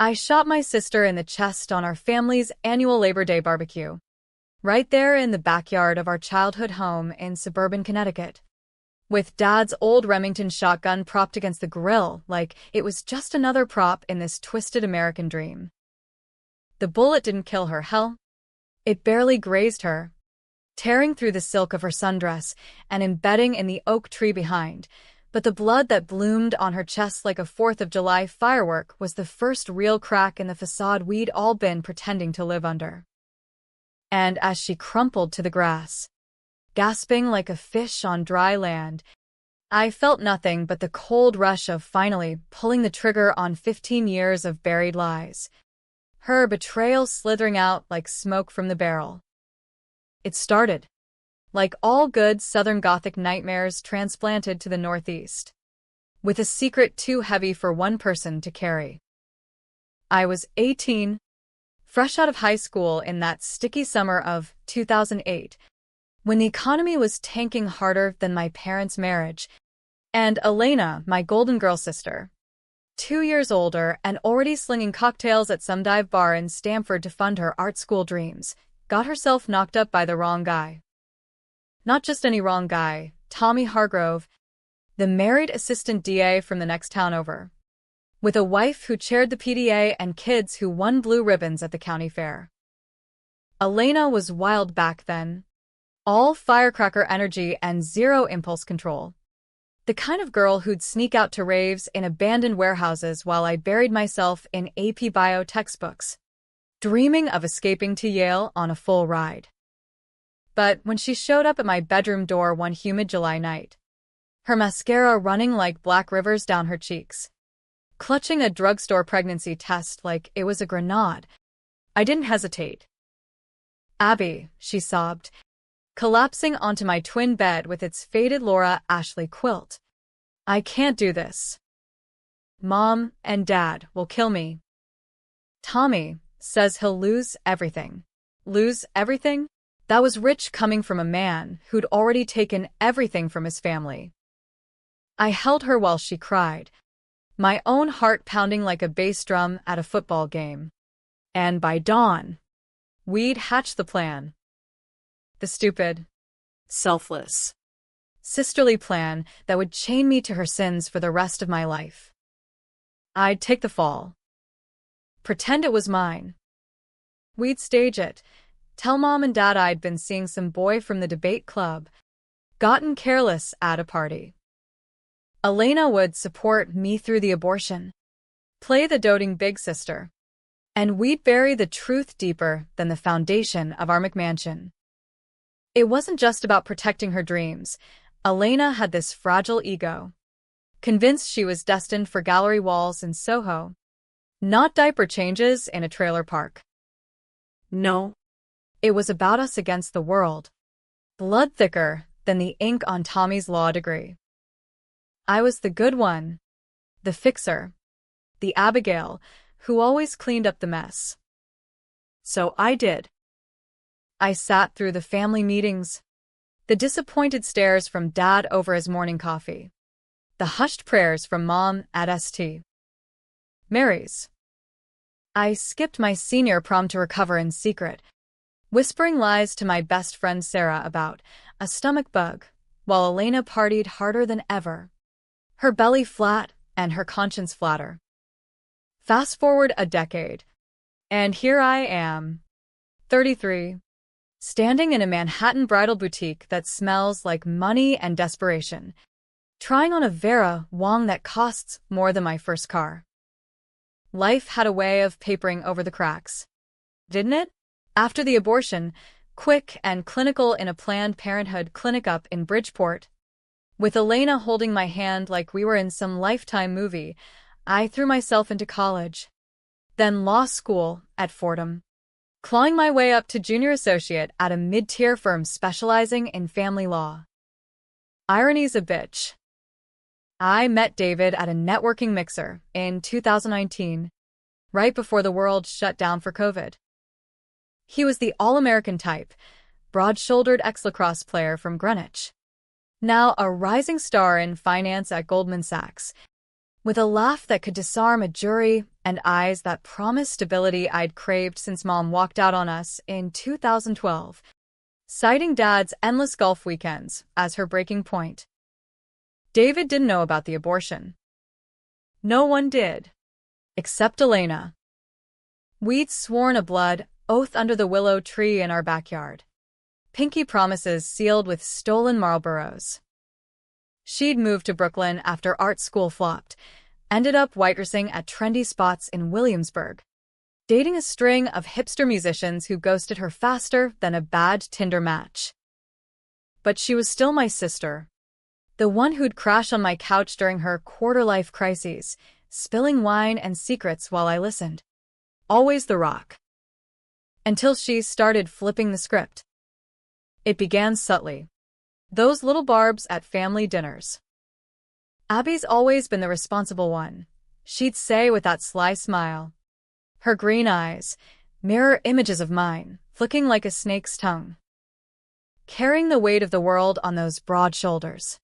I shot my sister in the chest on our family's annual Labor Day barbecue, right there in the backyard of our childhood home in suburban Connecticut, with Dad's old Remington shotgun propped against the grill like it was just another prop in this twisted American dream. The bullet didn't kill her, hell. It barely grazed her, tearing through the silk of her sundress and embedding in the oak tree behind. But the blood that bloomed on her chest like a 4th of July firework was the first real crack in the facade we'd all been pretending to live under. And as she crumpled to the grass, gasping like a fish on dry land, I felt nothing but the cold rush of finally pulling the trigger on 15 years of buried lies, her betrayal slithering out like smoke from the barrel. It started, like all good Southern Gothic nightmares transplanted to the Northeast, with a secret too heavy for one person to carry. I was 18, fresh out of high school in that sticky summer of 2008, when the economy was tanking harder than my parents' marriage, and Elena, my golden girl sister, 2 years older and already slinging cocktails at some dive bar in Stamford to fund her art school dreams, got herself knocked up by the wrong guy. Not just any wrong guy, Tommy Hargrove, the married assistant DA from the next town over, with a wife who chaired the PDA and kids who won blue ribbons at the county fair. Elena was wild back then, all firecracker energy and zero impulse control. The kind of girl who'd sneak out to raves in abandoned warehouses while I buried myself in AP Bio textbooks, dreaming of escaping to Yale on a full ride. But when she showed up at my bedroom door one humid July night, her mascara running like black rivers down her cheeks, clutching a drugstore pregnancy test like it was a grenade, I didn't hesitate. "Abby," she sobbed, collapsing onto my twin bed with its faded Laura Ashley quilt. "I can't do this. Mom and Dad will kill me. Tommy says he'll lose everything." Lose everything? That was rich coming from a man who'd already taken everything from his family. I held her while she cried, my own heart pounding like a bass drum at a football game. And by dawn, we'd hatched the plan. The stupid, selfless, sisterly plan that would chain me to her sins for the rest of my life. I'd take the fall. Pretend it was mine. We'd stage it. Tell Mom and Dad I'd been seeing some boy from the debate club, gotten careless at a party. Elena would support me through the abortion, play the doting big sister, and we'd bury the truth deeper than the foundation of our McMansion. It wasn't just about protecting her dreams. Elena had this fragile ego, convinced she was destined for gallery walls in Soho, not diaper changes in a trailer park. No. It was about us against the world, blood thicker than the ink on Tommy's law degree. I was the good one, the fixer, the Abigail, who always cleaned up the mess. So I did. I sat through the family meetings, the disappointed stares from Dad over his morning coffee, the hushed prayers from Mom at St. Mary's. I skipped my senior prom to recover in secret, whispering lies to my best friend Sarah about a stomach bug, while Elena partied harder than ever, her belly flat and her conscience flatter. Fast forward a decade, and here I am, 33, standing in a Manhattan bridal boutique that smells like money and desperation, trying on a Vera Wang that costs more than my first car. Life had a way of papering over the cracks, didn't it? After the abortion, quick and clinical in a Planned Parenthood clinic up in Bridgeport, with Elena holding my hand like we were in some Lifetime movie, I threw myself into college, then law school at Fordham, clawing my way up to junior associate at a mid-tier firm specializing in family law. Irony's a bitch. I met David at a networking mixer in 2019, right before the world shut down for COVID. He was the all-American type, broad-shouldered ex-lacrosse player from Greenwich, now a rising star in finance at Goldman Sachs, With a laugh that could disarm a jury and eyes that promised stability I'd craved since Mom walked out on us in 2012, citing Dad's endless golf weekends as her breaking point. David didn't know about the abortion. No one did. Except Elena. We'd sworn a blood oath under the willow tree in our backyard. Pinky promises sealed with stolen Marlboros. She'd moved to Brooklyn after art school flopped, ended up waitressing at trendy spots in Williamsburg, dating a string of hipster musicians who ghosted her faster than a bad Tinder match. But she was still my sister, the one who'd crash on my couch during her quarter-life crises, spilling wine and secrets while I listened. Always the rock. Until she started flipping the script. It began subtly. Those little barbs at family dinners. Abby's always been the responsible one, she'd say with that sly smile. Her green eyes, mirror images of mine, flicking like a snake's tongue. Carrying the weight of the world on those broad shoulders.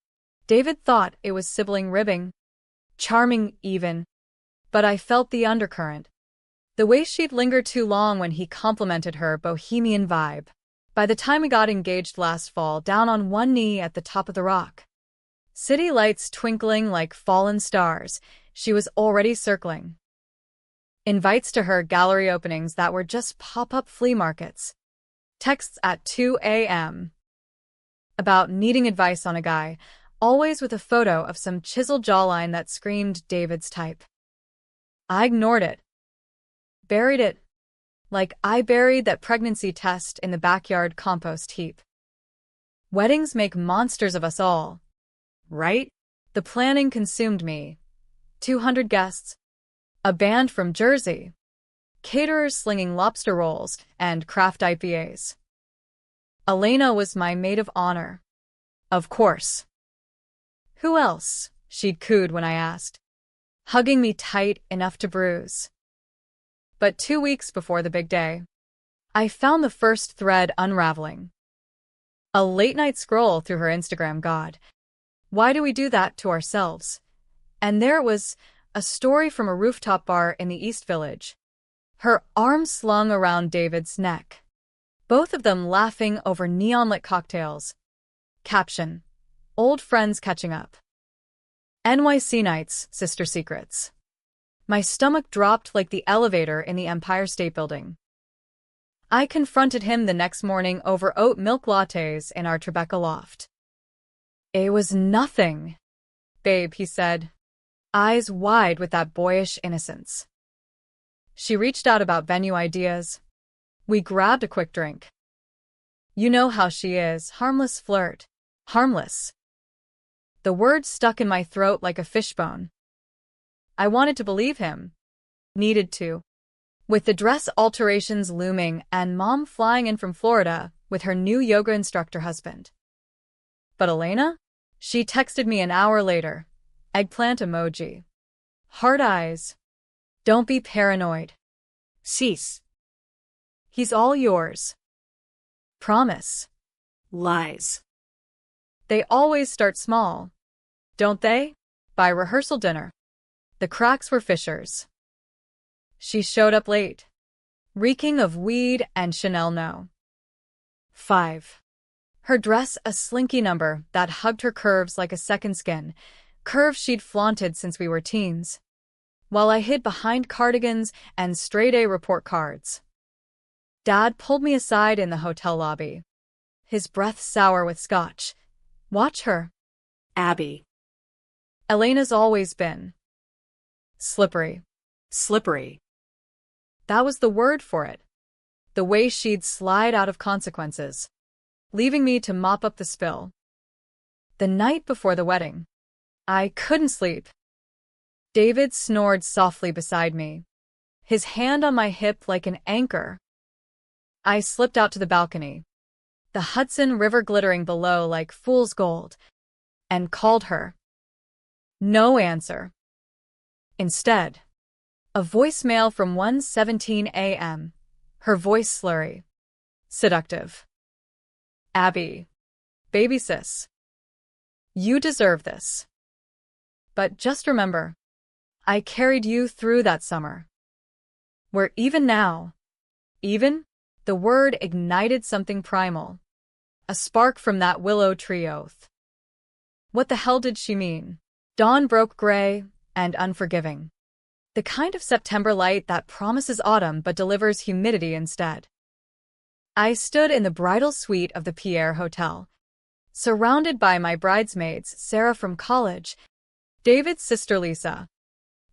David thought it was sibling ribbing. Charming, even. But I felt the undercurrent. The way she'd linger too long when he complimented her bohemian vibe. By the time we got engaged last fall, down on one knee at the top of the rock, city lights twinkling like fallen stars, she was already circling. Invites to her gallery openings that were just pop-up flea markets. Texts at 2 a.m. about needing advice on a guy, always with a photo of some chiseled jawline that screamed David's type. I ignored it. Buried it. Like I buried that pregnancy test in the backyard compost heap. Weddings make monsters of us all. Right? The planning consumed me. 200 guests. A band from Jersey. Caterers slinging lobster rolls and craft IPAs. Elena was my maid of honor. Of course. Who else? She'd cooed when I asked, hugging me tight enough to bruise. But 2 weeks before the big day, I found the first thread unraveling. A late-night scroll through her Instagram. God, why do we do that to ourselves? And there it was, a story from a rooftop bar in the East Village. Her arms slung around David's neck. Both of them laughing over neon-lit cocktails. Caption: Old friends catching up. NYC nights, sister secrets. My stomach dropped like the elevator in the Empire State Building. I confronted him the next morning over oat milk lattes in our Tribeca loft. It was nothing, babe, he said, eyes wide with that boyish innocence. She reached out about venue ideas. We grabbed a quick drink. You know how she is, harmless flirt. Harmless. The word stuck in my throat like a fishbone. I wanted to believe him. Needed to. With the dress alterations looming and Mom flying in from Florida with her new yoga instructor husband. But Elena? She texted me an hour later. Eggplant emoji. Heart eyes. Don't be paranoid. Cease. He's all yours. Promise. Lies. They always start small, don't they? By rehearsal dinner. The cracks were fissures. She showed up late, reeking of weed and Chanel No. 5. Her dress a slinky number that hugged her curves like a second skin, curves she'd flaunted since we were teens, while I hid behind cardigans and straight-A report cards. Dad pulled me aside in the hotel lobby, his breath sour with scotch. Watch her. Abby. Elena's always been slippery. Slippery. That was the word for it. The way she'd slide out of consequences, leaving me to mop up the spill. The night before the wedding, I couldn't sleep. David snored softly beside me, his hand on my hip like an anchor. I slipped out to the balcony, the Hudson River glittering below like fool's gold, and called her. No answer. Instead, a voicemail from 1:17 a.m., her voice slurry. Seductive. Abby. Baby sis. You deserve this. But just remember, I carried you through that summer. We're even now. Even? The word ignited something primal. A spark from that willow tree oath. What the hell did she mean? Dawn broke gray and unforgiving. The kind of September light that promises autumn but delivers humidity instead. I stood in the bridal suite of the Pierre Hotel, surrounded by my bridesmaids, Sarah from college, David's sister Lisa,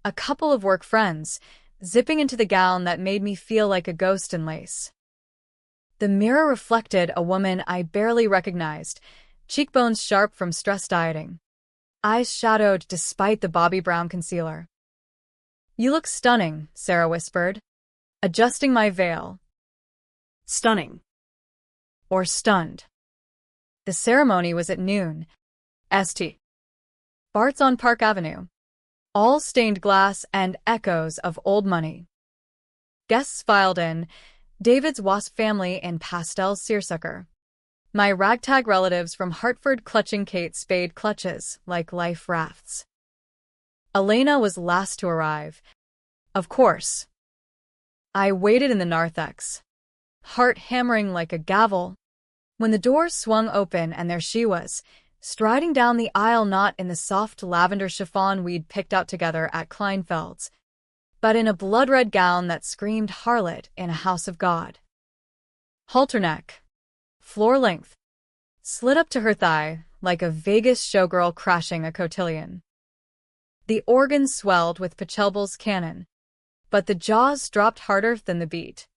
a couple of work friends, zipping into the gown that made me feel like a ghost in lace. The mirror reflected a woman I barely recognized, cheekbones sharp from stress dieting, eyes shadowed despite the Bobbi Brown concealer. "You look stunning," Sarah whispered, adjusting my veil. Stunning. Or stunned. The ceremony was at noon. St. Bart's on Park Avenue. All stained glass and echoes of old money. Guests filed in, David's wasp family in pastel seersucker. My ragtag relatives from Hartford clutching Kate Spade clutches like life rafts. Elena was last to arrive. Of course. I waited in the narthex, heart hammering like a gavel, when the door swung open and there she was, striding down the aisle not in the soft lavender chiffon we'd picked out together at Kleinfeld's, but in a blood-red gown that screamed harlot in a house of God. Halter neck, floor length, slid up to her thigh like a Vegas showgirl crashing a cotillion. The organ swelled with Pachelbel's canon, but the jaws dropped harder than the beat.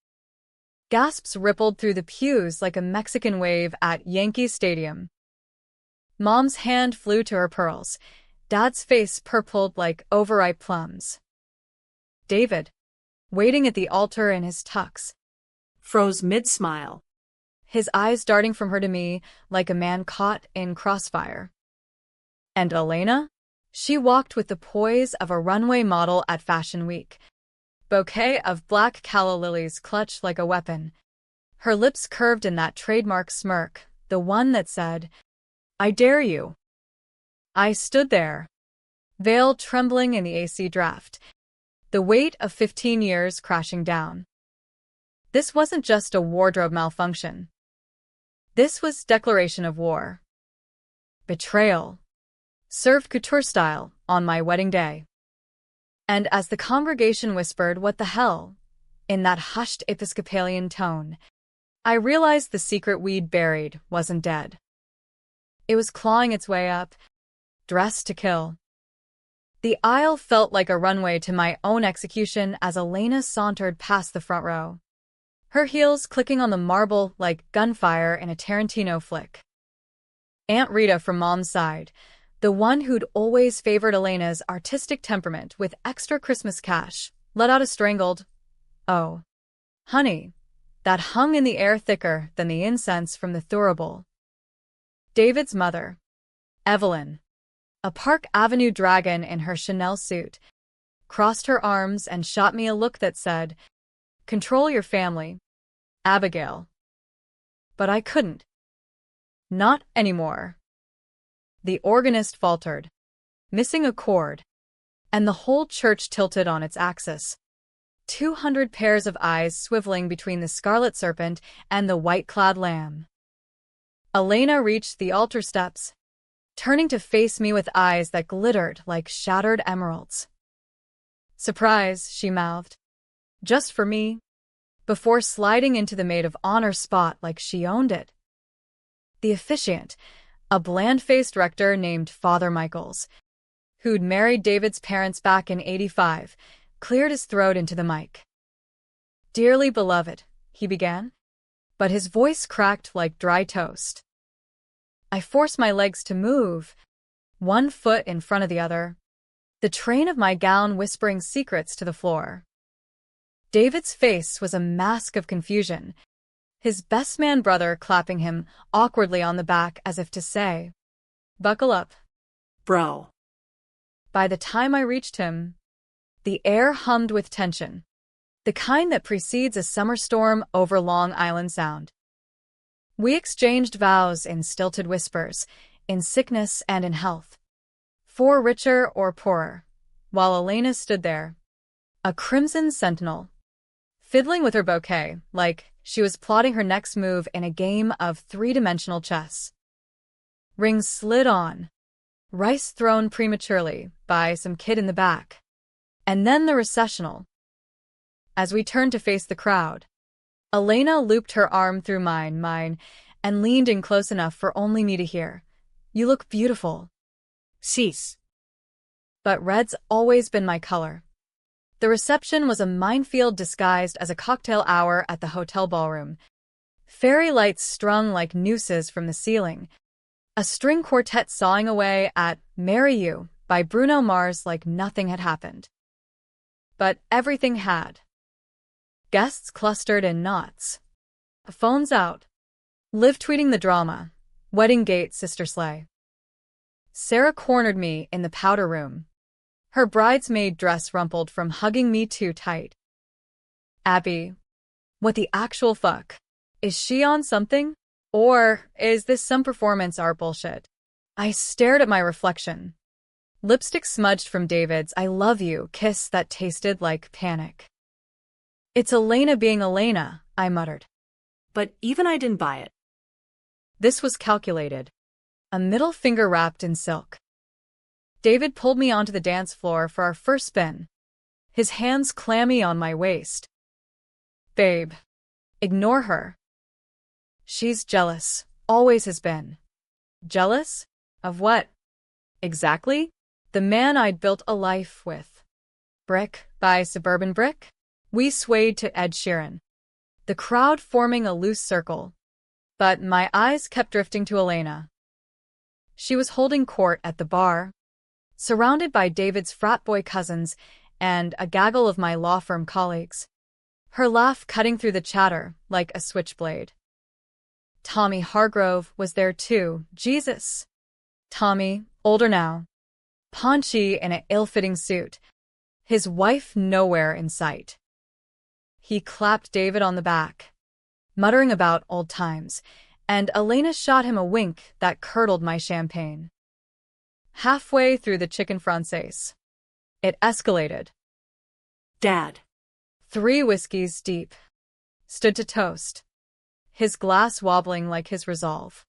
Gasps rippled through the pews like a Mexican wave at Yankee Stadium. Mom's hand flew to her pearls, Dad's face purpled like overripe plums. David, waiting at the altar in his tux, Froze mid-smile. His eyes darting from her to me like a man caught in crossfire. And Elena? She walked with the poise of a runway model at Fashion Week. Bouquet of black calla lilies clutched like a weapon. Her lips curved in that trademark smirk, the one that said, "I dare you." I stood there, veil trembling in the AC draft, the weight of 15 years crashing down. This wasn't just a wardrobe malfunction. This was declaration of war. Betrayal. Served couture style on my wedding day. And as the congregation whispered, "What the hell?" in that hushed Episcopalian tone, I realized the secret we'd buried wasn't dead. It was clawing its way up, dressed to kill. The aisle felt like a runway to my own execution as Elena sauntered past the front row, her heels clicking on the marble like gunfire in a Tarantino flick. Aunt Rita from Mom's side, the one who'd always favored Elena's artistic temperament with extra Christmas cash, let out a strangled, "Oh, honey," that hung in the air thicker than the incense from the thurible. David's mother, Evelyn, a Park Avenue dragon in her Chanel suit, crossed her arms and shot me a look that said, "Control your family, Abigail." But I couldn't. Not anymore. The organist faltered, missing a chord, and the whole church tilted on its axis. 200 pairs of eyes swiveling between the scarlet serpent and the white-clad lamb. Elena reached the altar steps, turning to face me with eyes that glittered like shattered emeralds. "Surprise," she mouthed. "Just for me," before sliding into the maid of honor spot like she owned it. The officiant, a bland-faced rector named Father Michaels, who'd married David's parents back in '85, cleared his throat into the mic. "Dearly beloved," he began, but his voice cracked like dry toast. I forced my legs to move, one foot in front of the other, the train of my gown whispering secrets to the floor. David's face was a mask of confusion, his best man brother clapping him awkwardly on the back as if to say, "Buckle up, bro." By the time I reached him, the air hummed with tension, the kind that precedes a summer storm over Long Island Sound. We exchanged vows in stilted whispers, in sickness and in health. For richer or poorer, while Elena stood there, a crimson sentinel, fiddling with her bouquet like she was plotting her next move in a game of three-dimensional chess. Rings slid on, rice thrown prematurely by some kid in the back. And then the recessional. As we turned to face the crowd, Elena looped her arm through mine, and leaned in close enough for only me to hear. "You look beautiful." Cease. But red's always been my color. The reception was a minefield disguised as a cocktail hour at the hotel ballroom. Fairy lights strung like nooses from the ceiling. A string quartet sawing away at "Marry You" by Bruno Mars like nothing had happened. But everything had. Guests clustered in knots. Phones out. Liv tweeting the drama. Wedding gate, sister slay. Sarah cornered me in the powder room. Her bridesmaid dress rumpled from hugging me too tight. "Abby, what the actual fuck? Is she on something? Or is this some performance art bullshit?" I stared at my reflection. Lipstick smudged from David's "I love you" kiss that tasted like panic. "It's Elena being Elena," I muttered. But even I didn't buy it. This was calculated. A middle finger wrapped in silk. David pulled me onto the dance floor for our first spin, his hands clammy on my waist. "Babe, ignore her. She's jealous, always has been." Jealous? Of what? Exactly? The man I'd built a life with. Brick by Suburban Brick? We swayed to Ed Sheeran, the crowd forming a loose circle. But my eyes kept drifting to Elena. She was holding court at the bar, surrounded by David's frat boy cousins and a gaggle of my law firm colleagues, her laugh cutting through the chatter like a switchblade. Tommy Hargrove was there too. Jesus. Tommy, older now, paunchy in an ill-fitting suit, his wife nowhere in sight. He clapped David on the back, muttering about old times, and Elena shot him a wink that curdled my champagne. Halfway through the chicken francaise, it escalated. Dad. 3 whiskeys deep, stood to toast, his glass wobbling like his resolve.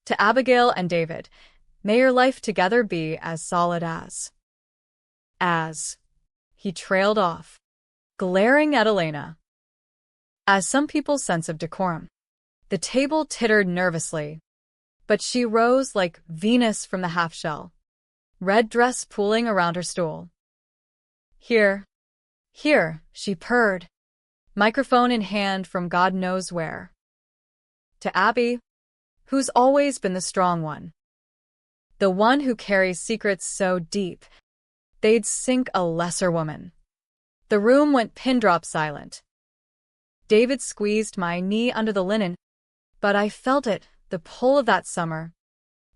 "To Abigail and David, may your life together be as solid as." He trailed off, glaring at Elena. As some people's sense of decorum. The table tittered nervously, but she rose like Venus from the half-shell, red dress pooling around her stool. Here, she purred, microphone in hand from God knows where. To Abby, who's always been the strong one. The one who carries secrets so deep, they'd sink a lesser woman. The room went pin-drop silent. David squeezed my knee under the linen, but I felt it, the pull of that summer,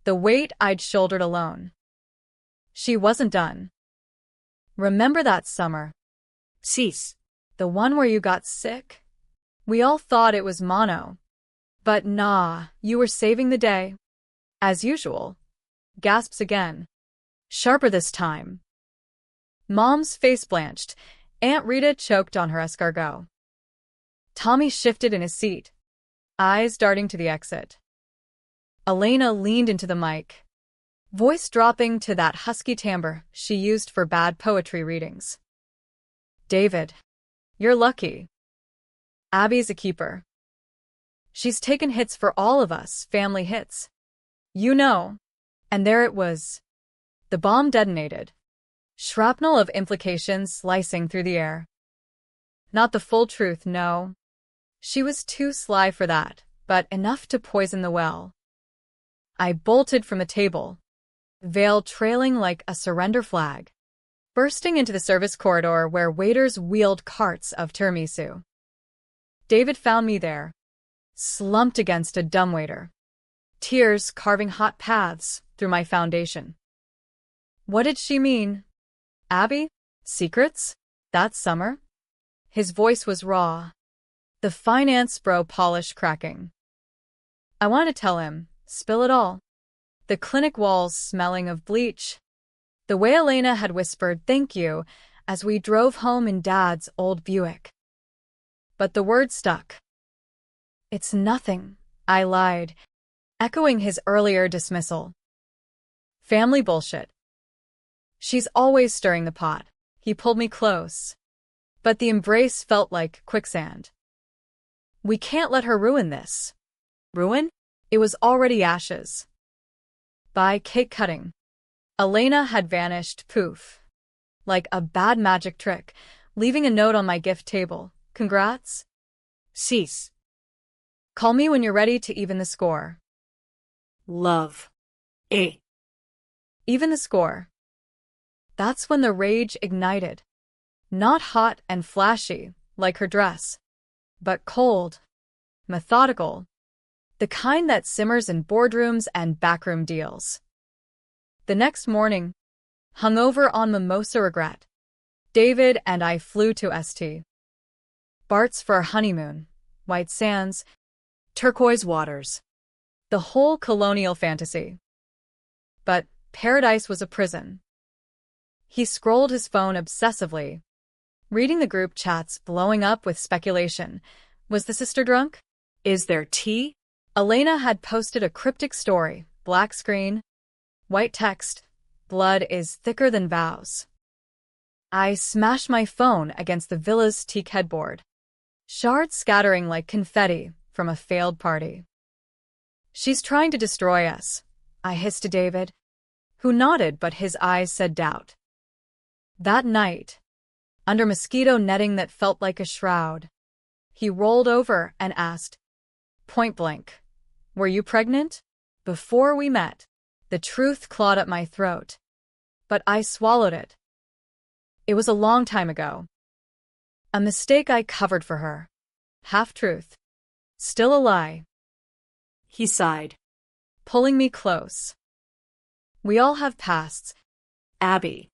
the weight I'd shouldered alone. She wasn't done. "Remember that summer?" Cease. "The one where you got sick? We all thought it was mono. But nah, you were saving the day." "As usual." Gasps again. Sharper this time. Mom's face blanched. Aunt Rita choked on her escargot. Tommy shifted in his seat, eyes darting to the exit. Elena leaned into the mic, voice dropping to that husky timbre she used for bad poetry readings. "David, you're lucky. Abby's a keeper. She's taken hits for all of us, family hits. You know." And there it was. The bomb detonated. Shrapnel of implications slicing through the air. Not the full truth, no. She was too sly for that, but enough to poison the well. I bolted from the table, veil trailing like a surrender flag, bursting into the service corridor where waiters wheeled carts of tiramisu. David found me there, slumped against a dumbwaiter, tears carving hot paths through my foundation. What did she mean? Abby? Secrets? That summer? His voice was raw, the finance bro polish cracking. I wanted to tell him, spill it all. The clinic walls smelling of bleach, The way Elena had whispered "thank you" as we drove home in Dad's old Buick. But the word stuck. "It's nothing," I lied, echoing his earlier dismissal. "Family bullshit." "She's always stirring the pot." He pulled me close. But the embrace felt like quicksand. "We can't let her ruin this." Ruin? It was already ashes. By cake cutting. Elena had vanished, poof. Like a bad magic trick, leaving a note on my gift table. "Congrats. Cease. Call me when you're ready to even the score." Love. A. Even the score. That's when the rage ignited. Not hot and flashy, like her dress, but cold, methodical, the kind that simmers in boardrooms and backroom deals. The next morning, hungover on mimosa regret, David and I flew to St. Bart's for our honeymoon. White sands, Turquoise waters. the whole colonial fantasy. But paradise was a prison. He scrolled his phone obsessively, reading the group chats blowing up with speculation. Was the sister drunk? Is there tea? Elena had posted a cryptic story, black screen, white text, "Blood is thicker than vows." I smashed my phone against the villa's teak headboard, shards scattering like confetti from a failed party. "She's trying to destroy us," I hissed to David, who nodded but his eyes said doubt. That night, under mosquito netting that felt like a shroud, he rolled over and asked, point blank, "Were you pregnant?" Before we met, the truth clawed at my throat, but I swallowed it. It was a long time ago. A mistake I covered for her. Half-truth. Still a lie. He sighed. Pulling me close. We all have pasts, Abby.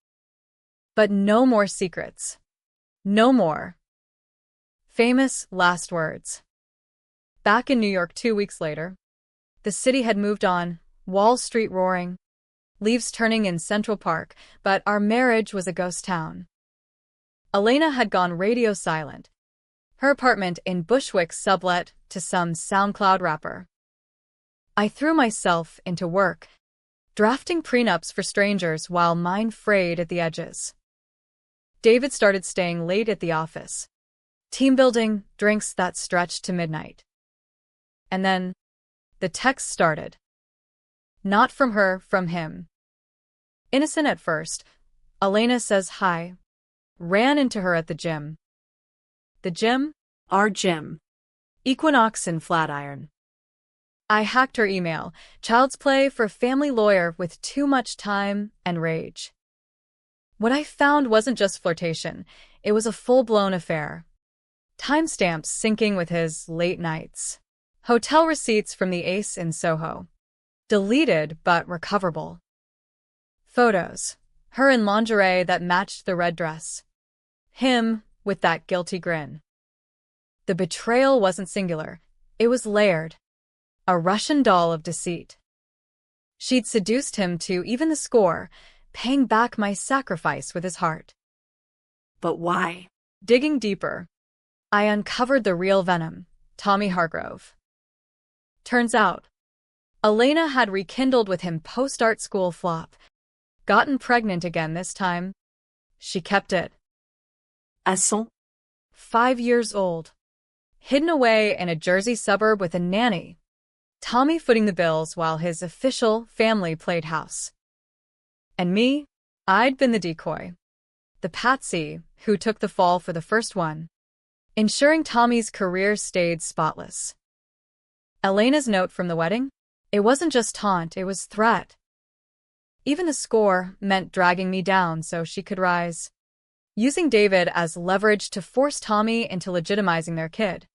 but no more secrets. No more. Famous last words. Back in New York 2 weeks later, the city had moved on, Wall Street roaring, leaves turning in Central Park, but our marriage was a ghost town. Elena had gone radio silent. Her apartment in Bushwick sublet to some SoundCloud rapper. I threw myself into work, drafting prenups for strangers while mine frayed at the edges. David started staying late at the office. Team building, drinks that stretched to midnight. And then, the text started. Not from her, from him. Innocent at first, Elena says hi. Ran into her at the gym. The gym? Our gym. Equinox in Flatiron. I hacked her email. Child's play for family lawyer with too much time and rage. What I found wasn't just flirtation. It was a full-blown affair. Timestamps syncing with his late nights. Hotel receipts from the Ace in Soho. Deleted but recoverable. Photos. Her in lingerie that matched the red dress. Him with that guilty grin. The betrayal wasn't singular. It was layered. A Russian doll of deceit. She'd seduced him to even the score, paying back my sacrifice with his heart. But why? Digging deeper, I uncovered the real venom, Tommy Hargrove. Turns out, Elena had rekindled with him post-art school flop. Gotten pregnant again this time. She kept it. Asson? 5 years old. Hidden away in a Jersey suburb with a nanny. Tommy footing the bills while his official family played house. And me? I'd been the decoy. The patsy who took the fall for the first one. Ensuring Tommy's career stayed spotless. Elena's note from the wedding? It wasn't just taunt, it was threat. Even the score meant dragging me down so she could rise. Using David as leverage to force Tommy into legitimizing their kid.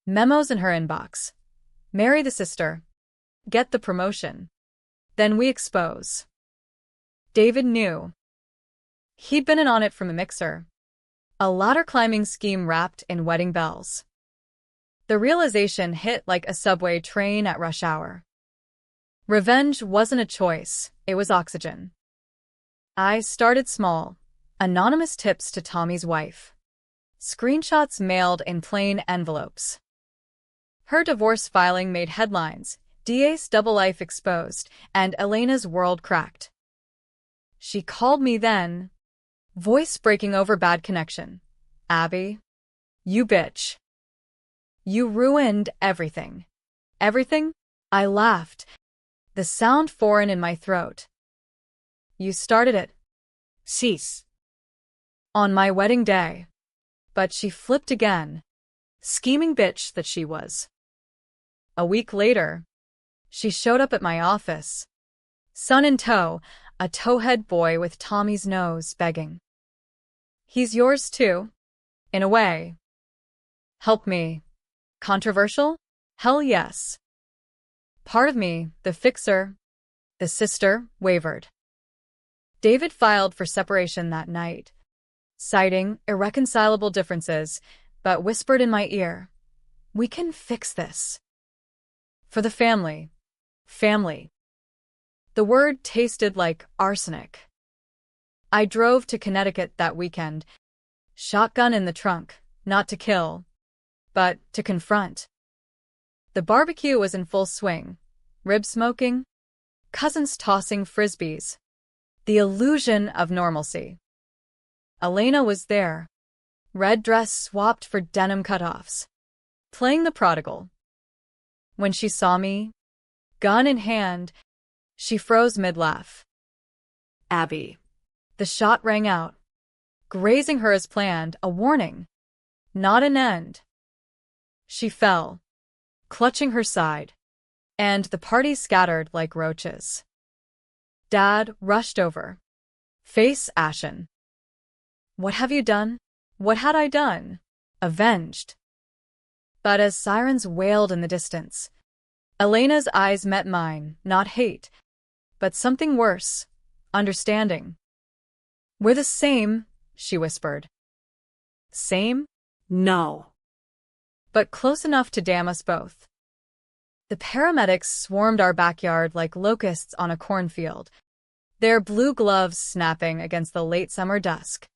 Memos in her inbox. Marry the sister. Get the promotion. Then we expose. David knew. He'd been in on it from a mixer. A ladder-climbing scheme wrapped in wedding bells. The realization hit like a subway train at rush hour. Revenge wasn't a choice, it was oxygen. I started small. Anonymous tips to Tommy's wife. Screenshots mailed in plain envelopes. Her divorce filing made headlines, DA's double life exposed, and Elena's world cracked. She called me then. Voice breaking over bad connection. Abby, you bitch. You ruined everything. Everything? I laughed, the sound foreign in my throat. You started it. Cease. On my wedding day. But she flipped again. Scheming bitch that she was. A week later, she showed up at my office. Son in tow, a towhead boy with Tommy's nose, begging. He's yours too, in a way. Help me. Controversial? Hell yes. Part of me, the fixer, the sister, wavered. David filed for separation that night, citing irreconcilable differences, but whispered in my ear, "We can fix this. For the family." Family. The word tasted like arsenic. I drove to Connecticut that weekend, shotgun in the trunk, not to kill, but to confront. The barbecue was in full swing, rib smoking, cousins tossing frisbees, the illusion of normalcy. Elena was there, red dress swapped for denim cutoffs, playing the prodigal. When she saw me, gun in hand, she froze mid-laugh. Abby. The shot rang out, grazing her as planned, a warning, not an end. She fell, clutching her side, and the party scattered like roaches. Dad rushed over, face ashen. What have you done? What had I done? Avenged. But as sirens wailed in the distance, Elena's eyes met mine, not hate, but something worse, understanding. We're the same, she whispered. Same? No. But close enough to damn us both. The paramedics swarmed our backyard like locusts on a cornfield, their blue gloves snapping against the late summer dusk.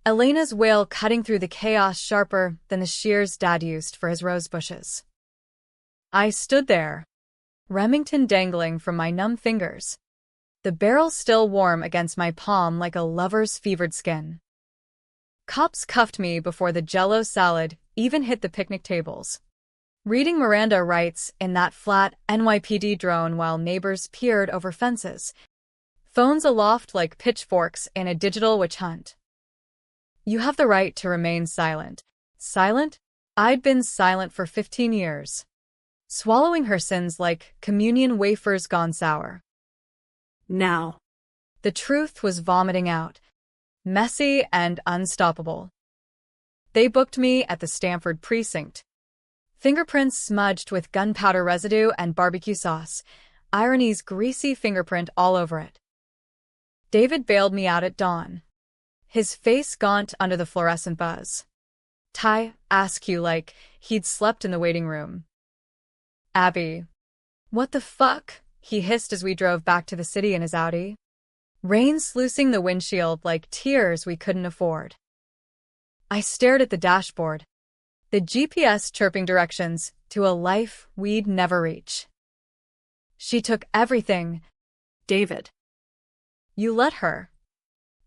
Elena's wail cutting through the chaos sharper than the shears Dad used for his rose bushes. I stood there, Remington dangling from my numb fingers, the barrel still warm against my palm like a lover's fevered skin. Cops cuffed me before the Jell-O salad even hit the picnic tables. Reading Miranda rights in that flat NYPD drone while neighbors peered over fences, phones aloft like pitchforks in a digital witch hunt. You have the right to remain silent. Silent? I'd been silent for 15 years. Swallowing her sins like communion wafers gone sour. Now. The truth was vomiting out, messy and unstoppable. They booked me at the Stanford precinct. Fingerprints smudged with gunpowder residue and barbecue sauce, irony's greasy fingerprint all over it. David bailed me out at dawn, his face gaunt under the fluorescent buzz. Tie askew like he'd slept in the waiting room. Abby. What the fuck? He hissed as we drove back to the city in his Audi. Rain sluicing the windshield like tears we couldn't afford. I stared at the dashboard, the GPS chirping directions to a life we'd never reach. She took everything. David. You let her.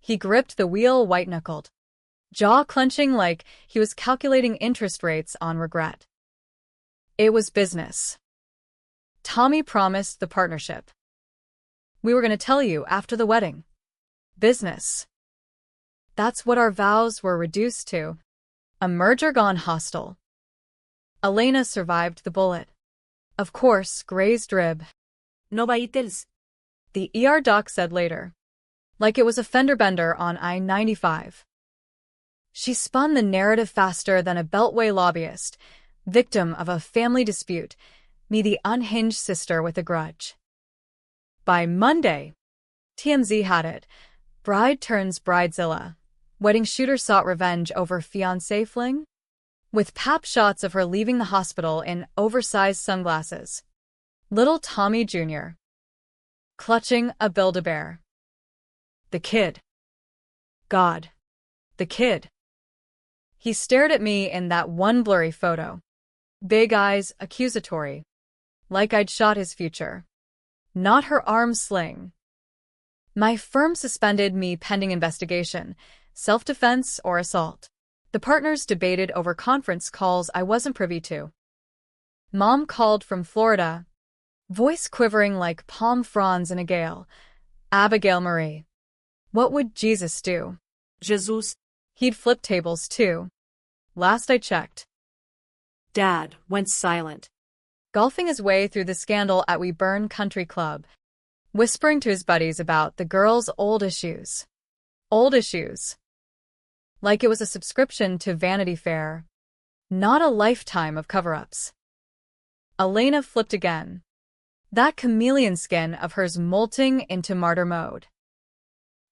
He gripped the wheel white-knuckled, jaw clenching like he was calculating interest rates on regret. It was business. Tommy promised the partnership. We were going to tell you after the wedding. Business. That's what our vows were reduced to. A merger gone hostile. Elena survived the bullet. Of course, grazed rib. No vitals. The ER doc said later. Like it was a fender bender on I-95. She spun the narrative faster than a Beltway lobbyist, victim of a family dispute, me the unhinged sister with a grudge. By Monday, TMZ had it. Bride turns bridezilla. Wedding shooter sought revenge over fiancé fling? With pap shots of her leaving the hospital in oversized sunglasses. Little Tommy Jr. clutching a Build-A-Bear. The kid. God. The kid. He stared at me in that one blurry photo. Big eyes, accusatory. Like I'd shot his future. Not her arm sling. My firm suspended me pending investigation, self-defense or assault. The partners debated over conference calls I wasn't privy to. Mom called from Florida, voice quivering like palm fronds in a gale. Abigail Marie. What would Jesus do? Jesus. He'd flip tables too. Last I checked. Dad went silent. Golfing his way through the scandal at We Burn Country Club, whispering to his buddies about the girls' old issues. Old issues. Like it was a subscription to Vanity Fair, not a lifetime of cover-ups. Elena flipped again. That chameleon skin of hers molting into martyr mode.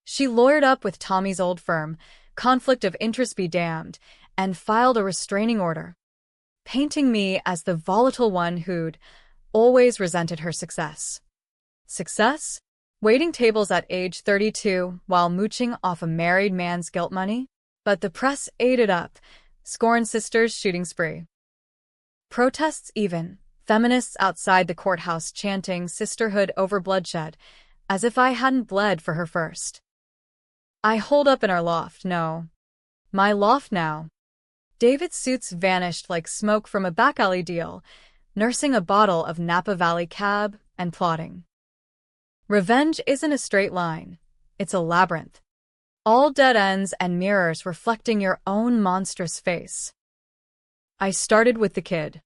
She lawyered up with Tommy's old firm, conflict of interest be damned, and filed a restraining order, painting me as the volatile one who'd always resented her success. Success? Waiting tables at age 32 while mooching off a married man's guilt money? But the press ate it up, scorn sisters shooting spree. Protests even, feminists outside the courthouse chanting sisterhood over bloodshed, as if I hadn't bled for her first. I holed up in our loft, no. My loft now. David's suits vanished like smoke from a back alley deal, nursing a bottle of Napa Valley cab and plotting. Revenge isn't a straight line. It's a labyrinth. All dead ends and mirrors reflecting your own monstrous face. I started with the kid.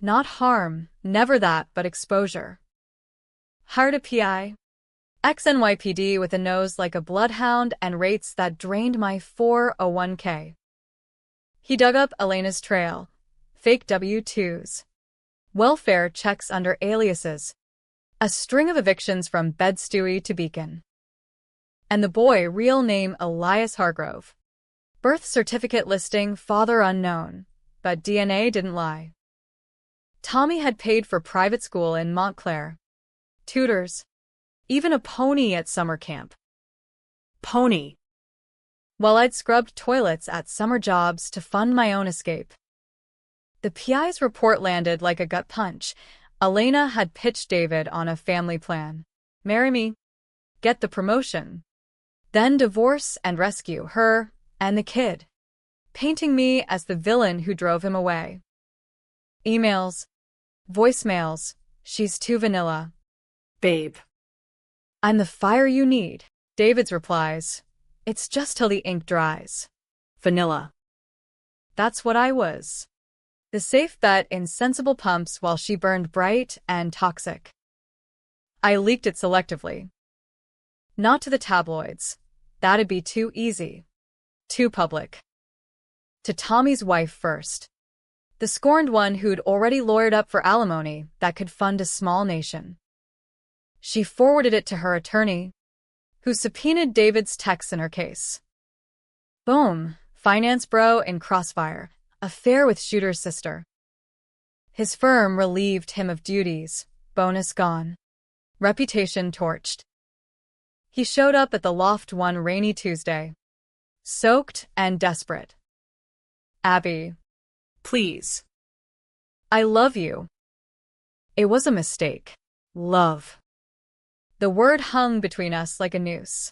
Not harm, never that, but exposure. Hired a PI. Ex-NYPD with a nose like a bloodhound and rates that drained my 401k. He dug up Elena's trail. Fake W-2s. Welfare checks under aliases. A string of evictions from Bed-Stuy to Beacon. And the boy, real name Elias Hargrove. Birth certificate listing father unknown, but DNA didn't lie. Tommy had paid for private school in Montclair. Tutors. Even a pony at summer camp. Pony. While I'd scrubbed toilets at summer jobs to fund my own escape. The PI's report landed like a gut punch. Elena had pitched David on a family plan. Marry me. Get the promotion. Then divorce and rescue her and the kid. Painting me as the villain who drove him away. Emails. Voicemails. She's too vanilla. Babe. I'm the fire you need. David's replies. It's just till the ink dries. Vanilla. That's what I was. The safe bet in sensible pumps while she burned bright and toxic. I leaked it selectively. Not to the tabloids. That'd be too easy. Too public. To Tommy's wife first. The scorned one who'd already lawyered up for alimony that could fund a small nation. She forwarded it to her attorney, who subpoenaed David's texts in her case. Boom, finance bro in crossfire, affair with shooter's sister. His firm relieved him of duties, bonus gone. Reputation torched. He showed up at the loft one rainy Tuesday. Soaked and desperate. Abby. Please. I love you. It was a mistake. Love. The word hung between us like a noose.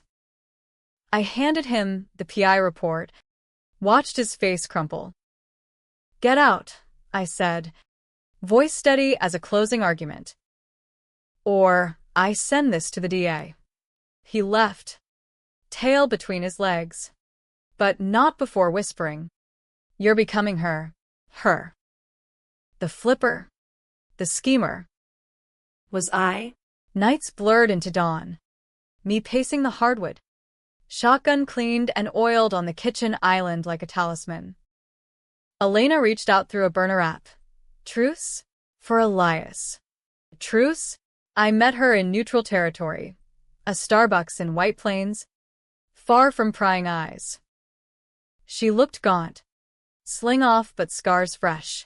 I handed him the PI report, watched his face crumple. Get out, I said, voice steady as a closing argument. Or I send this to the DA. He left, tail between his legs, but not before whispering, You're becoming her. Her. The flipper. The schemer. Was I? Nights blurred into dawn. Me pacing the hardwood. Shotgun cleaned and oiled on the kitchen island like a talisman. Elena reached out through a burner app. Truce? For Elias. Truce? I met her in neutral territory. A Starbucks in White Plains. Far from prying eyes. She looked gaunt. Sling off but scars fresh.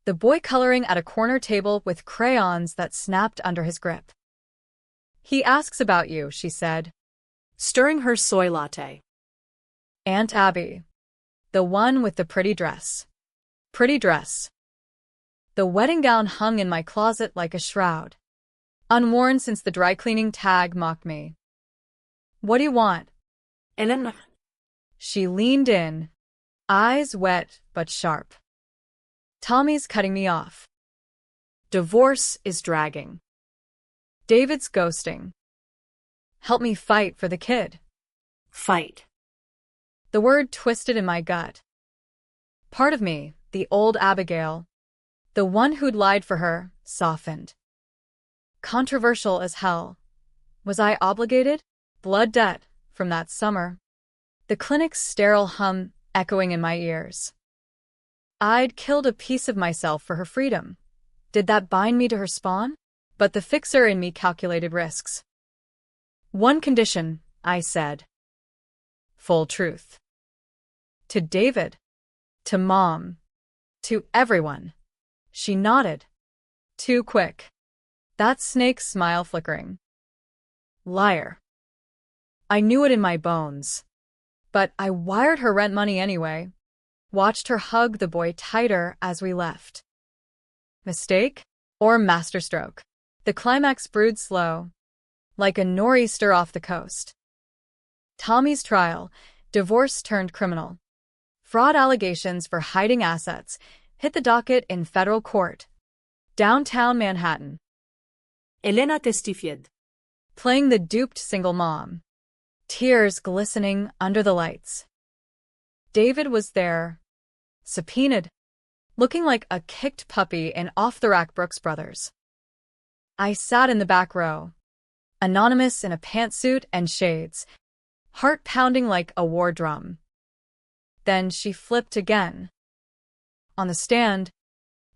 The boy coloring at a corner table with crayons that snapped under his grip. He asks about you, she said. Stirring her soy latte. Aunt Abby. The one with the pretty dress. Pretty dress. The wedding gown hung in my closet like a shroud, unworn since the dry cleaning tag mocked me. What do you want? Elena. She leaned in, eyes wet but sharp. Tommy's cutting me off. Divorce is dragging. David's ghosting. Help me fight for the kid. Fight. The word twisted in my gut. Part of me, the old Abigail, the one who'd lied for her, softened. Controversial as hell. Was I obligated? Blood debt from that summer. The clinic's sterile hum echoing in my ears. I'd killed a piece of myself for her freedom. Did that bind me to her spawn? But the fixer in me calculated risks. One condition, I said. Full truth. To David. To Mom. To everyone. She nodded. Too quick. That snake's smile flickering. Liar. I knew it in my bones. But I wired her rent money anyway. Watched her hug the boy tighter as we left. Mistake? Or masterstroke? The climax brewed slow, like a nor'easter off the coast. Tommy's trial, divorce turned criminal. Fraud allegations for hiding assets hit the docket in federal court. Downtown Manhattan. Elena testified. Playing the duped single mom. Tears glistening under the lights. David was there, subpoenaed, looking like a kicked puppy in off-the-rack Brooks Brothers. I sat in the back row, anonymous in a pantsuit and shades, heart pounding like a war drum. Then she flipped again. On the stand,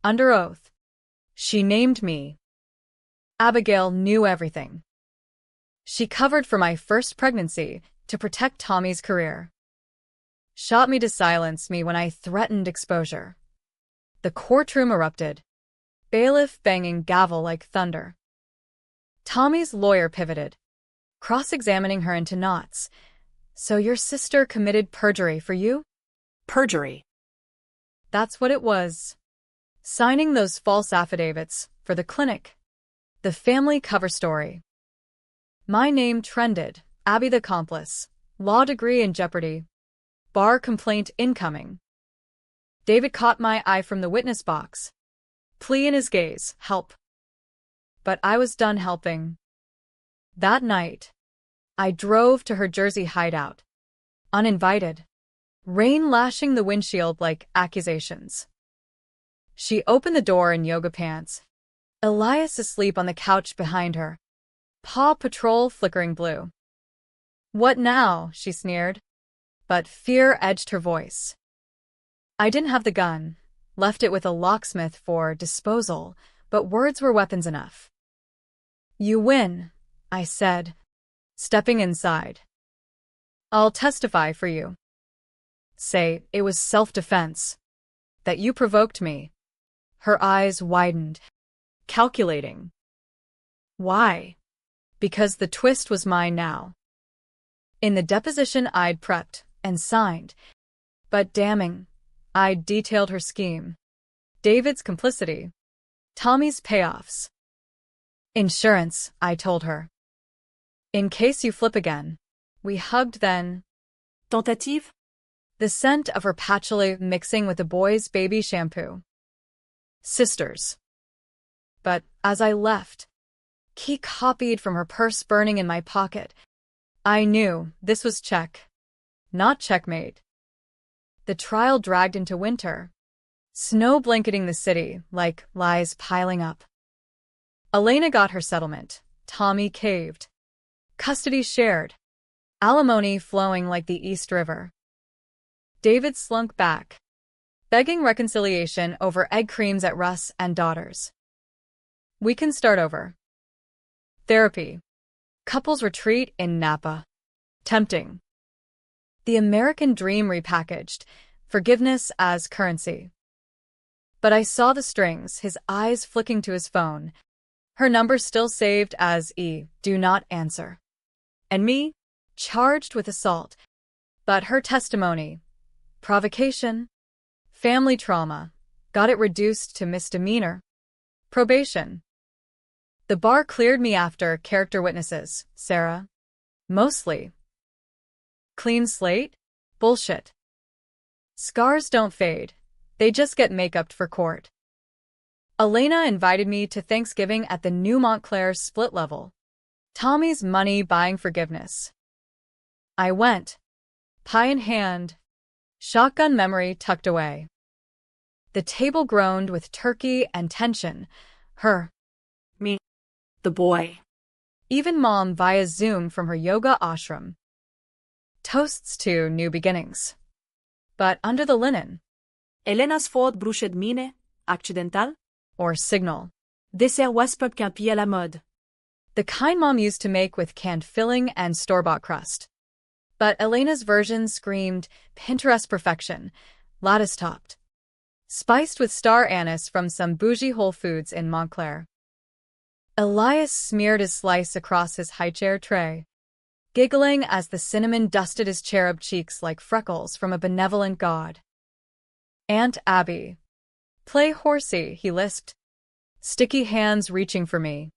under oath, she named me. Abigail knew everything. She covered for my first pregnancy to protect Tommy's career. Shot me to silence me when I threatened exposure. The courtroom erupted, bailiff banging gavel like thunder. Tommy's lawyer pivoted, cross-examining her into knots. So your sister committed perjury for you? Perjury. That's what it was. Signing those false affidavits for the clinic. The family cover story. My name trended, Abby the accomplice, law degree in jeopardy, bar complaint incoming. David caught my eye from the witness box. Plea in his gaze, help. But I was done helping. That night, I drove to her Jersey hideout. Uninvited. Rain lashing the windshield like accusations. She opened the door in yoga pants. Elias asleep on the couch behind her. Paw Patrol flickering blue. What now? She sneered. But fear edged her voice. I didn't have the gun, left it with a locksmith for disposal, but words were weapons enough. You win, I said, stepping inside. I'll testify for you. Say it was self-defense, that you provoked me. Her eyes widened, calculating. Why? Because the twist was mine now. In the deposition I'd prepped and signed, but damning, I'd detailed her scheme. David's complicity. Tommy's payoffs. Insurance, I told her. In case you flip again. We hugged then. Tentative? The scent of her patchouli mixing with the boy's baby shampoo. Sisters. But as I left, key copied from her purse burning in my pocket, I knew this was check, not checkmate. The trial dragged into winter, snow blanketing the city like lies piling up. Elena got her settlement, Tommy caved. Custody shared, alimony flowing like the East River. David slunk back, begging reconciliation over egg creams at Russ and Daughters. We can start over. Therapy. Couples retreat in Napa. Tempting. The American dream repackaged, forgiveness as currency. But I saw the strings, his eyes flicking to his phone. Her number still saved as do not answer. And me, charged with assault. But her testimony, provocation, family trauma, got it reduced to misdemeanor. Probation. The bar cleared me after character witnesses, Sarah. Mostly. Clean slate? Bullshit. Scars don't fade. They just get make-upped for court. Elena invited me to Thanksgiving at the new Montclair split level. Tommy's money buying forgiveness. I went. Pie in hand. Shotgun memory tucked away. The table groaned with turkey and tension. Her. Me. The boy. Even Mom via Zoom from her yoga ashram. Toasts to new beginnings. But under the linen. Elena's faute bruchet mine, accidental? Or signal. Dessert Westpop campi à la mode. The kind Mom used to make with canned filling and store-bought crust. But Elena's version screamed Pinterest perfection, lattice-topped. Spiced with star anise from some bougie Whole Foods in Montclair. Elias smeared his slice across his high-chair tray, giggling as the cinnamon dusted his cherub cheeks like freckles from a benevolent god. Aunt Abby. Play horsey, he lisped, sticky hands reaching for me.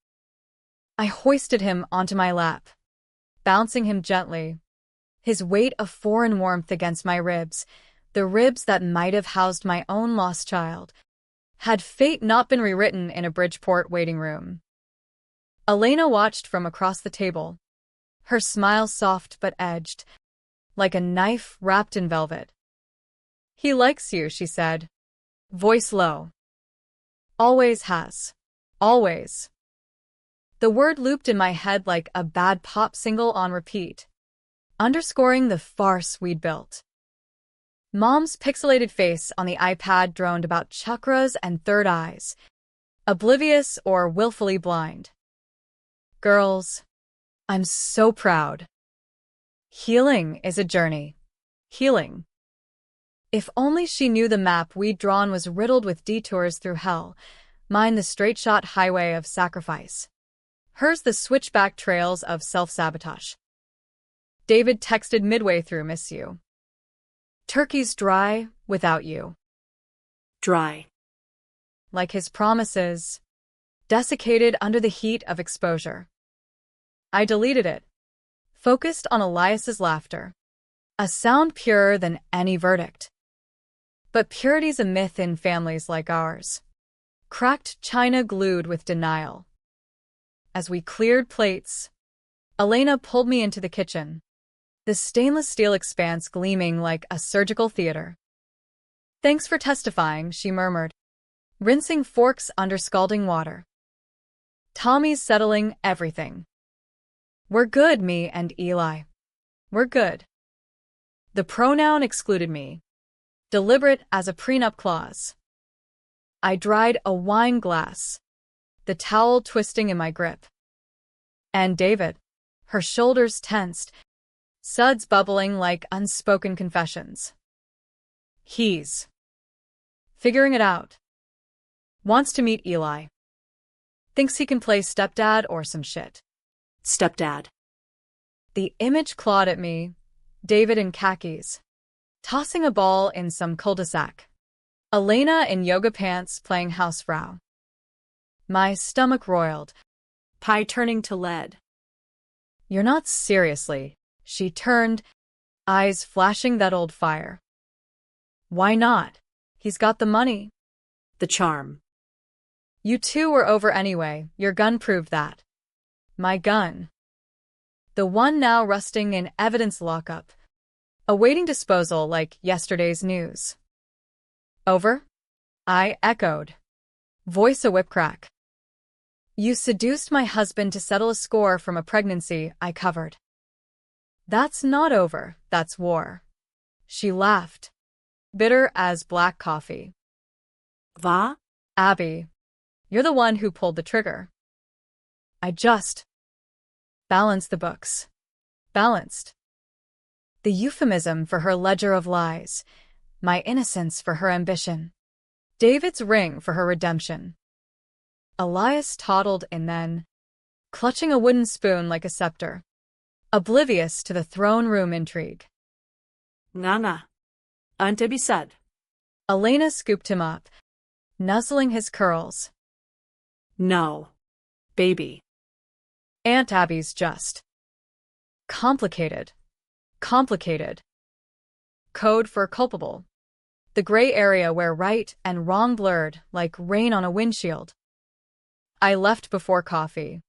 I hoisted him onto my lap, bouncing him gently, his weight of foreign warmth against my ribs, the ribs that might have housed my own lost child, had fate not been rewritten in a Bridgeport waiting room. Elena watched from across the table, her smile soft but edged, like a knife wrapped in velvet. He likes you, she said, voice low. Always has. Always. The word looped in my head like a bad pop single on repeat, underscoring the farce we'd built. Mom's pixelated face on the iPad droned about chakras and third eyes, oblivious or willfully blind. Girls, I'm so proud. Healing is a journey. Healing. If only she knew the map we'd drawn was riddled with detours through hell, mine the straight-shot highway of sacrifice. Hers the switchback trails of self-sabotage. David texted midway through, miss you. Turkey's dry without you. Dry. Like his promises, desiccated under the heat of exposure. I deleted it, focused on Elias's laughter, a sound purer than any verdict. But purity's a myth in families like ours. Cracked china glued with denial. As we cleared plates, Elena pulled me into the kitchen, the stainless steel expanse gleaming like a surgical theater. Thanks for testifying, she murmured, rinsing forks under scalding water. Tommy's settling everything. We're good, me and Eli. We're good. The pronoun excluded me, deliberate as a prenup clause. I dried a wine glass, the towel twisting in my grip. And David, her shoulders tensed, suds bubbling like unspoken confessions. He's figuring it out. Wants to meet Eli. Thinks he can play stepdad or some shit. Stepdad. The image clawed at me, David in khakis, tossing a ball in some cul-de-sac. Elena in yoga pants playing housefrau. My stomach roiled. Pie turning to lead. You're not seriously. She turned, eyes flashing that old fire. Why not? He's got the money. The charm. You two were over anyway, your gun proved that. My gun. The one now rusting in evidence lockup, awaiting disposal like yesterday's news. Over? I echoed. Voice a whip crack. You seduced my husband to settle a score from a pregnancy I covered. That's not over, that's war. She laughed, bitter as black coffee. Va? Abby, you're the one who pulled the trigger. I just balanced the books. Balanced. The euphemism for her ledger of lies, my innocence for her ambition, David's ring for her redemption. Elias toddled and then, clutching a wooden spoon like a scepter, oblivious to the throne room intrigue. Nana. Antebisad. Elena scooped him up, nuzzling his curls. No. Baby. Aunt Abby's just complicated. Complicated. Code for culpable. The gray area where right and wrong blurred like rain on a windshield. I left before coffee.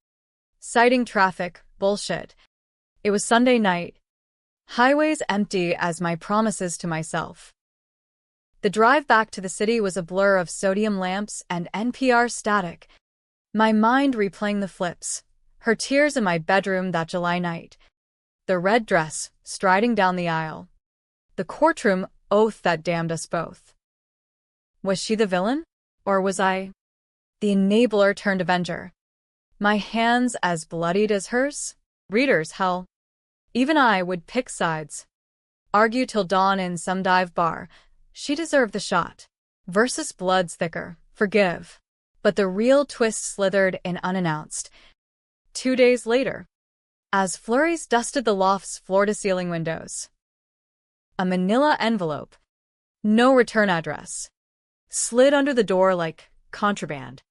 Citing traffic, bullshit. It was Sunday night. Highways empty as my promises to myself. The drive back to the city was a blur of sodium lamps and NPR static. My mind replaying the flips. Her tears in my bedroom that July night. The red dress, striding down the aisle. The courtroom oath that damned us both. Was she the villain? Or was I the enabler turned avenger? My hands as bloodied as hers? Readers, hell. Even I would pick sides. Argue till dawn in some dive bar. She deserved the shot. Versus blood's thicker. Forgive. But the real twist slithered in unannounced. 2 days later, as flurries dusted the loft's floor-to-ceiling windows. A manila envelope, no return address, slid under the door like contraband.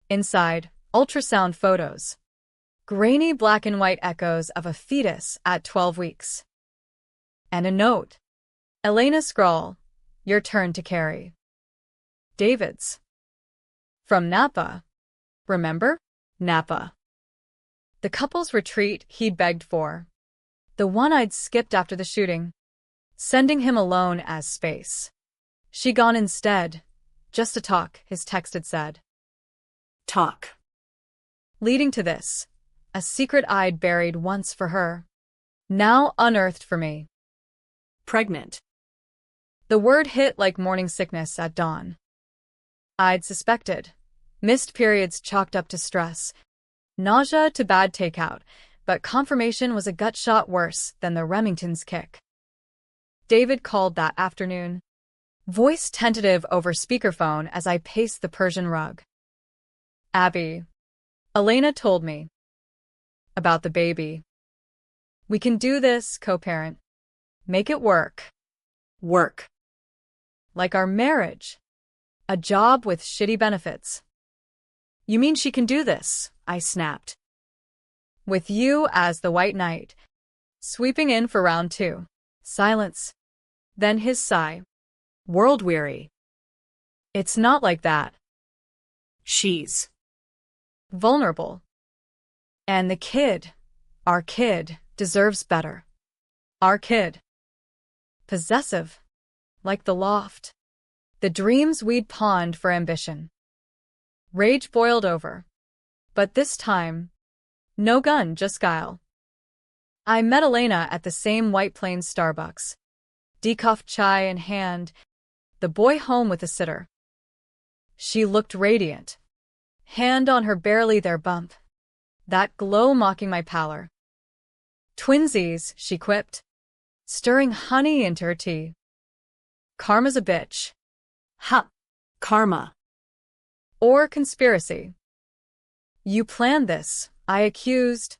Inside, ultrasound photos, grainy black and white echoes of a fetus at 12 weeks. And a note. Elena scrawl, your turn to carry. David's. From Napa. Remember? Napa. The couple's retreat he'd begged for. The one I'd skipped after the shooting. Sending him alone as space. She gone instead. Just to talk, his text had said. Talk. Leading to this. A secret I'd buried once for her. Now unearthed for me. Pregnant. The word hit like morning sickness at dawn. I'd suspected. Missed periods chalked up to stress. Nausea to bad takeout, but confirmation was a gut shot worse than the Remington's kick. David called that afternoon. Voice tentative over speakerphone as I paced the Persian rug. Abby. Elena told me. About the baby. We can do this, co-parent. Make it work. Work. Like our marriage. A job with shitty benefits. You mean she can do this? I snapped. With you as the white knight. Sweeping in for round 2. Silence. Then his sigh. World-weary. It's not like that. She's vulnerable. And the kid, our kid, deserves better. Our kid. Possessive. Like the loft. The dreams we'd pawned for ambition. Rage boiled over. But this time, no gun, just guile. I met Elena at the same White Plains Starbucks. Decaf chai in hand, the boy home with a sitter. She looked radiant. Hand on her barely there bump. That glow mocking my pallor. Twinsies, she quipped, stirring honey into her tea. Karma's a bitch. Ha. Karma. Or conspiracy. You planned this, I accused.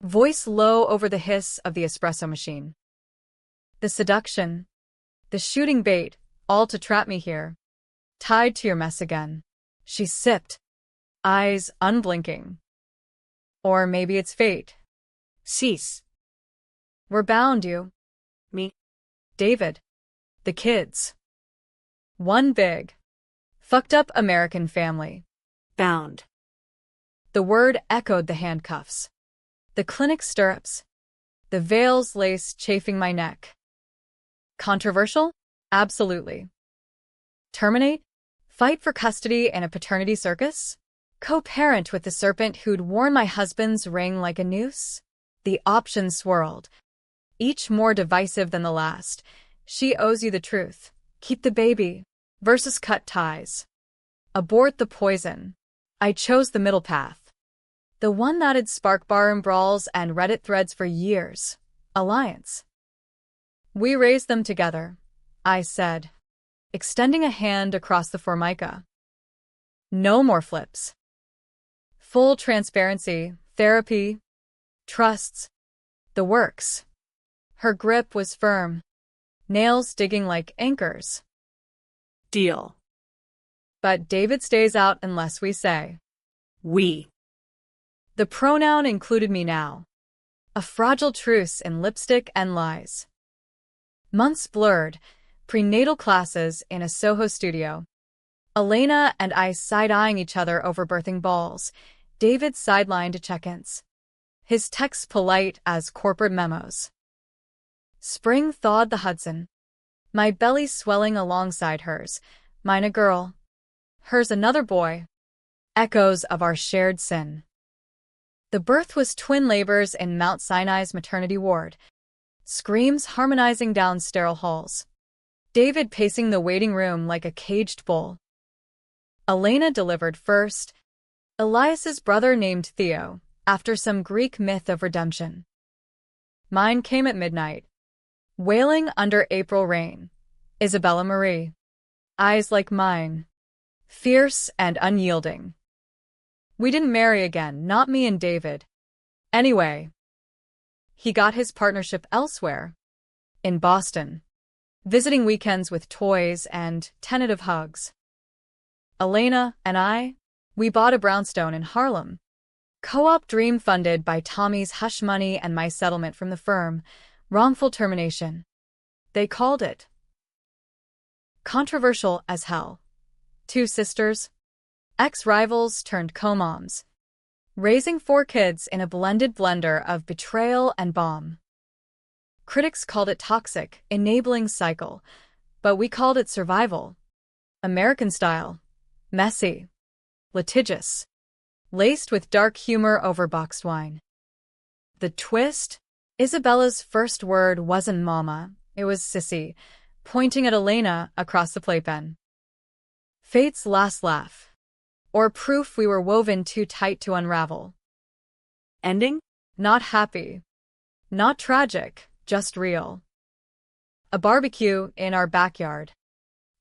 Voice low over the hiss of the espresso machine. The seduction. The shooting bait, all to trap me here. Tied to your mess again. She sipped. Eyes unblinking. Or maybe it's fate. Cease. We're bound, you. Me. David. The kids. One big, fucked up American family. Bound. The word echoed the handcuffs. The clinic stirrups. The veil's lace chafing my neck. Controversial? Absolutely. Terminate? Fight for custody in a paternity circus? Co-parent with the serpent who'd worn my husband's ring like a noose? The options swirled. Each more divisive than the last. She owes you the truth. Keep the baby. Versus cut ties. Abort the poison. I chose the middle path. The one that'd spark bar and brawls and Reddit threads for years. Alliance. We raised them together, I said, extending a hand across the formica. No more flips. Full transparency, therapy, trusts. The works. Her grip was firm, nails digging like anchors. Deal. But David stays out unless we say. We. The pronoun included me now. A fragile truce in lipstick and lies. Months blurred, prenatal classes in a Soho studio. Elena and I side-eyeing each other over birthing balls, David sidelined to check-ins. His texts polite as corporate memos. Spring thawed the Hudson. My belly swelling alongside hers, mine a girl. Hers another boy. Echoes of our shared sin. The birth was twin labors in Mount Sinai's maternity ward. Screams harmonizing down sterile halls. David pacing the waiting room like a caged bull. Elena delivered first. Elias's brother named Theo, after some Greek myth of redemption. Mine came at midnight. Wailing under April rain. Isabella Marie. Eyes like mine. Fierce and unyielding. We didn't marry again, not me and David. Anyway, he got his partnership elsewhere. In Boston. Visiting weekends with toys and tentative hugs. Elena and I, we bought a brownstone in Harlem. Co-op dream funded by Tommy's hush money and my settlement from the firm. Wrongful termination. They called it. Controversial as hell. Two sisters. Ex-rivals turned co-moms. Raising 4 kids in a blended blender of betrayal and bomb. Critics called it toxic, enabling cycle, but we called it survival. American style. Messy. Litigious. Laced with dark humor over boxed wine. The twist? Isabella's first word wasn't mama, it was sissy, pointing at Elena across the playpen. Fate's last laugh. Or proof we were woven too tight to unravel. Ending? Not happy. Not tragic, just real. A barbecue in our backyard.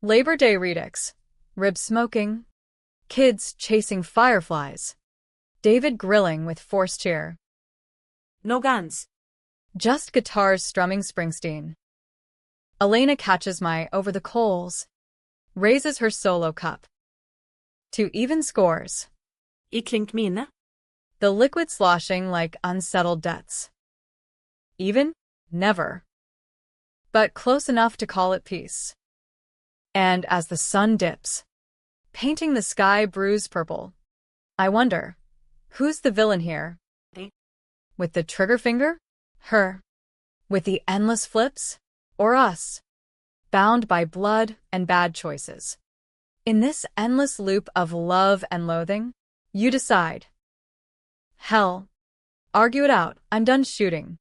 Labor Day redux. Ribs smoking. Kids chasing fireflies. David grilling with forced cheer. No guns. Just guitars strumming Springsteen. Elena catches my over the coals. Raises her solo cup. To even scores. I klingt mine. The liquid sloshing like unsettled debts. Even? Never. But close enough to call it peace. And as the sun dips, painting the sky bruise purple, I wonder, who's the villain here? With the trigger finger? Her. With the endless flips? Or us? Bound by blood and bad choices. In this endless loop of love and loathing, you decide. Hell. Argue it out, I'm done shooting.